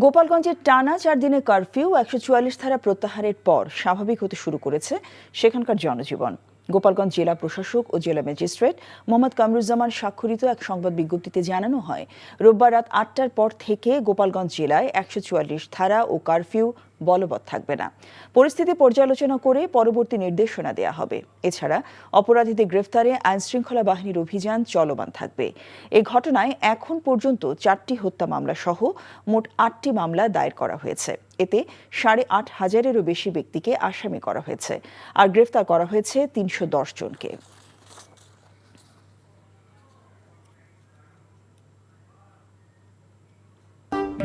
গোপালগঞ্জের টানা 4 দিনের কারফিউ 144 ধারা প্রত্যাহারের পর স্বাভাবিক হতে শুরু করেছে সেখানকার জনজীবন। গোপালগঞ্জ জেলা প্রশাসক ও জেলা ম্যাজিস্ট্রেট মোহাম্মদ কামরুজ্জামান স্বাক্ষরিত এক সংবাদ বিজ্ঞপ্তিতে জানানো হয়, রোববার রাত 8টার পর থেকে গোপালগঞ্জ জেলায় 144 ধারা ও কারফিউ বলবৎ থাকবে না। পরিস্থিতি পর্যালোচনা করে পরবর্তী নির্দেশনা দেওয়া হবে। এছাড়া অপরাধীদের গ্রেফতারে আইনশৃঙ্খলা বাহিনীর অভিযান চলমান থাকবে। এই ঘটনায় এখন পর্যন্ত 4টি হত্যা মামলা সহ মোট 8টি মামলা দায়ের করা হয়েছে। এতে 8,500-এরও বেশি ব্যক্তিকে আসামি করা হয়েছে, আর গ্রেফতার করা হয়েছে 310 জনকে।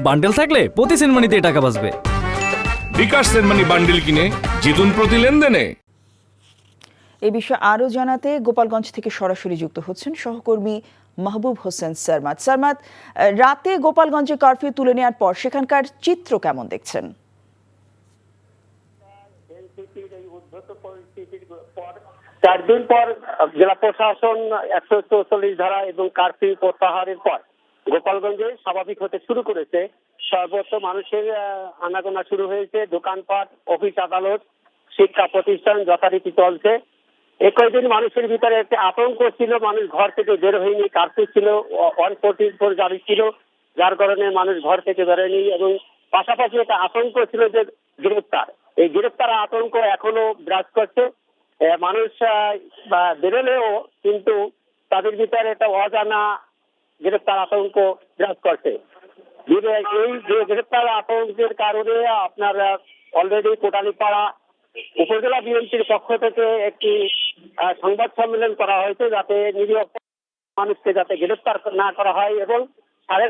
বান্ডেল থাকলে প্রতি সেনমানিতে টাকা বাঁচবে। বিকাশ সেনমানি বান্ডেল কিনে জিতুন প্রতি লেনদেনে। এই বিষয়ে আরও জানাতে গোপালগঞ্জ থেকে সরাসরি যুক্ত হচ্ছেন সহকর্মী মাহবুব হোসেন সারমাদ। সারমাদ, রাতে গোপালগঞ্জে কারফিউ তুলে নেওয়ার পর সেখানকার চিত্র কেমন দেখছেন? চার দিন পর জেলা প্রশাসন 144 ধারা এবং কারফিউ প্রত্যাহারের পর গোপালগঞ্জে স্বাভাবিক হতে শুরু করেছে। সর্বত্র মানুষের আনাগোনা শুরু হয়েছে। দোকানপাট, অফিস আদালত, শিক্ষা প্রতিষ্ঠান যথারীতি চলছে। এই কয়েকদিন মানুষের ভিতরে একটি আতঙ্ক ছিল, মানুষ ঘর থেকে বের হয়নি। কারফিউ ছিল, 144 জারি ছিল, যার কারণে মানুষ ঘর থেকে বেরোয়নি। এবং পাশাপাশি একটা আতঙ্ক ছিল যে গ্রেপ্তার, এই গ্রেপ্তার আতঙ্ক এখনো বিরাজ করছে। মানুষ বেরোলেও কিন্তু তাদের ভিতরে একটা অজানা গ্রেপ্তার আতঙ্ক বিরাজ করছে। এই যে গ্রেপ্তার আতঙ্কের কারণে আপনার অলরেডি কোটালীপাড়া উপজেলা বিএনপির পক্ষ থেকে একটি সংবাদ সম্মেলন করা হয়েছে, যাতে নিরীহ মানুষকে যাতে গ্রেপ্তার না করা হয়। এবং আজ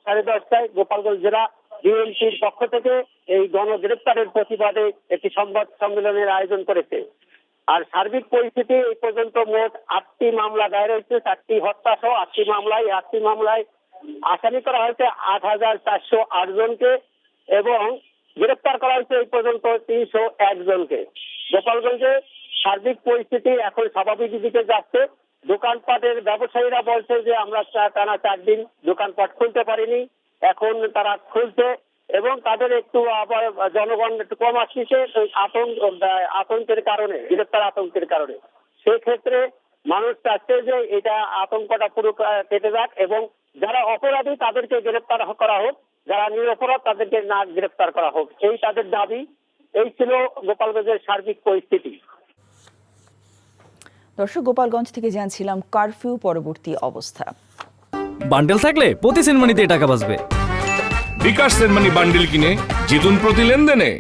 10:30টায় গোপালগঞ্জ জেলা বিএনপির পক্ষ থেকে এই গণগ্রেপ্তারের প্রতিবাদে একটি সংবাদ সম্মেলনের আয়োজন করেছে। আর সার্বিক পরিস্থিতি এই পর্যন্ত মোট 8টি মামলা দায়ের হয়েছে, 4টি হত্যা সহ 8টি মামলায় আসামি করা হয়েছে 8,408 জনকে এবং গ্রেপ্তার করা হয়েছে এই পর্যন্ত 301 জনকে। গোপালগঞ্জে সার্বিক পরিস্থিতি এখন স্বাভাবিক দিকে যাচ্ছে। দোকানপাটের ব্যবসায়ীরা বলছে যে আমরা টানা 4 দিন দোকানপাট খুলতে পারিনি, এখন তারা খুলছে এবং তাদের একটু আবার জনগণ একটু কম আসছে আতঙ্কের কারণে, গ্রেপ্তার আতঙ্কের কারণে। সেক্ষেত্রে মানুষ চাচ্ছে যে এটা আতঙ্কটা পুরো কেটে যাক এবং যারা অপরাধী তাদেরকে গ্রেপ্তার করা হোক, যারা নিরপরাধ তাদেরকে না গ্রেপ্তার করা হোক, এই তাদের দাবি। এই ছিল গোপালগঞ্জের সার্বিক পরিস্থিতি। দর্শক, গোপালগঞ্জ থেকে জানছিলাম কারফিউ পরবর্তী অবস্থা। বান্ডেল থাকলে প্রতি সেনমানিতে টাকা বাঁচবে। বিকাশ সেনমানি বান্ডেল কিনে জিতুন প্রতি লেনদেনে।